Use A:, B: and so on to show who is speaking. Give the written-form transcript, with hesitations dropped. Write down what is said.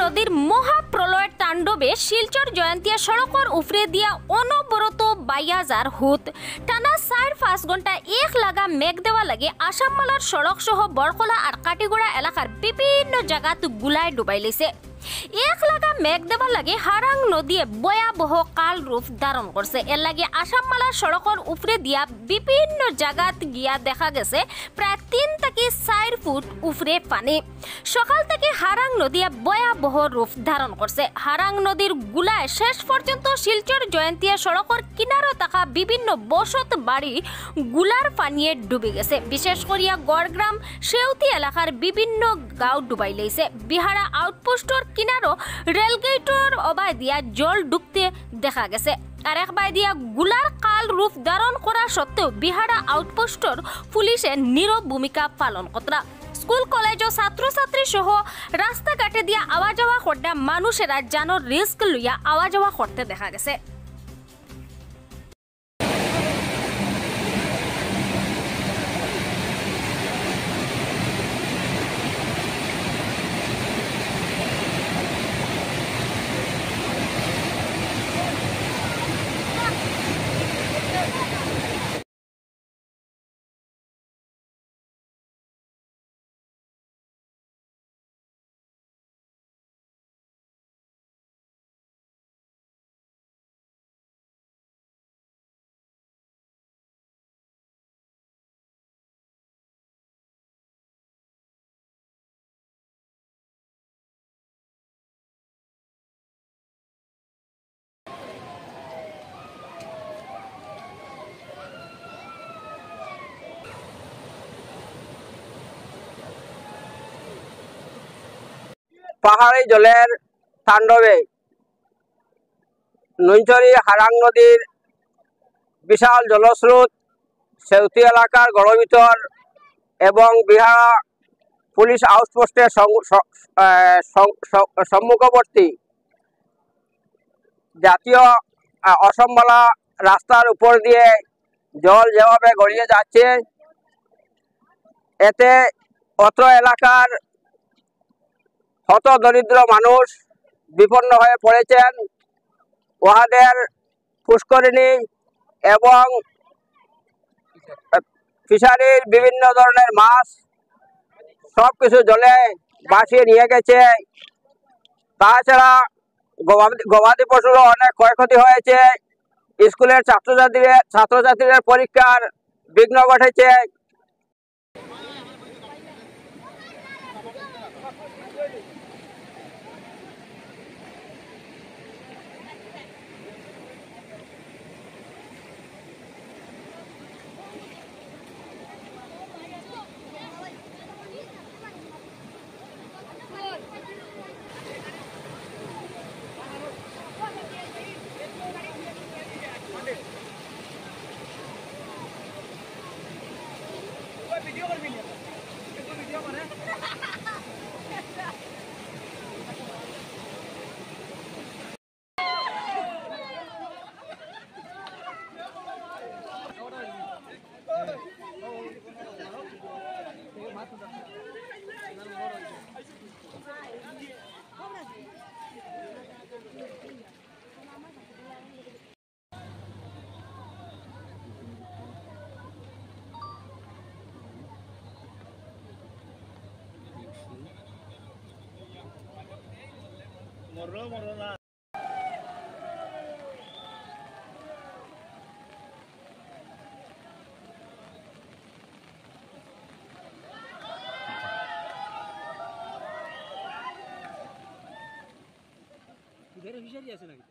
A: নদীর মহাপ্রলয়ের তাণ্ডবে শিলচর জয়ন্তিয়া সড়কের উপরে দিয়া অনবরত বাইয়া যার হুত টানা 4-5 ঘন্টা এক লাগা মেঘ দেওয়া লাগে আসামমালার সড়ক সহ বরকলা আর কাটিগড়া এলাকার বিভিন্ন জায়গাত গুলায় ডুবাই লেছে। এক লাগা মেঘ দেওয়ার লাগে হারাং নদীয়ে ভয়াবহ কাল রূপ ধারণ করছে। এর লাগে আসামমালার সড়কের উপরে দিয়া বিভিন্ন জায়গাত গিয়া দেখা গেছে প্রায় 3 থেকে 4 ফুট উপরে পানি। সকাল থেকে হারাং নদী ভয়াবহ রূপ ধারণ করছে। হারাং নদীর গুলায় শেষ পর্যন্ত শিলচর জয়ন্তিয়া সড়কের কিনারো থাকা বিভিন্ন বসত বাড়ি গুলার পানিয়ে ডুবে গেছে। বিশেষ করিয়া গড়গ্রাম সেউতি এলাকার বিভিন্ন গাঁও ডুবাই লেছে। বিহারা আউটপোস্টর কিনারো রেলগেটর অবায় দিয়া জল ঢুকতে দেখা গেছে। আর একবার দিয়া গুলার কাল রূপ ধারণ করা সত্ত্বেও বিহারা আউটপোস্টর পুলিশে নীরব ভূমিকা পালন করা। স্কুল কলেজ ও ছাত্রছাত্রী সহ রাস্তাঘাটে দিয়া আওয়া যাওয়া করতে মানুষেরা জানোর রিস্ক লইয়া আওয়া যাওয়া করতে দেখা গেছে।
B: পাহাড়ি জলের তাণ্ডবে নৈঞ্চরি হারাং নদীর বিশাল জলস্রোত সেউতি এলাকার গড়ভিতর এবং বিহারা পুলিশ আউটপোস্টের সম্মুখবর্তী জাতীয় অসমমালা রাস্তার উপর দিয়ে জল যেভাবে গড়িয়ে যাচ্ছে, এতে অত্র এলাকার হত দরিদ্র মানুষ বিপন্ন হয়ে পড়েছেন। উহাদের পুষ্করিণী এবং ফিশারির বিভিন্ন ধরনের মাছ সব কিছু জলে ভাসিয়ে নিয়ে গেছে। তাছাড়া গবাদি পশুরও অনেক ক্ষয়ক্ষতি হয়েছে। স্কুলের ছাত্রছাত্রীদের পরীক্ষার বিঘ্ন ঘটেছে।
C: ফিশারি আছে নাকি?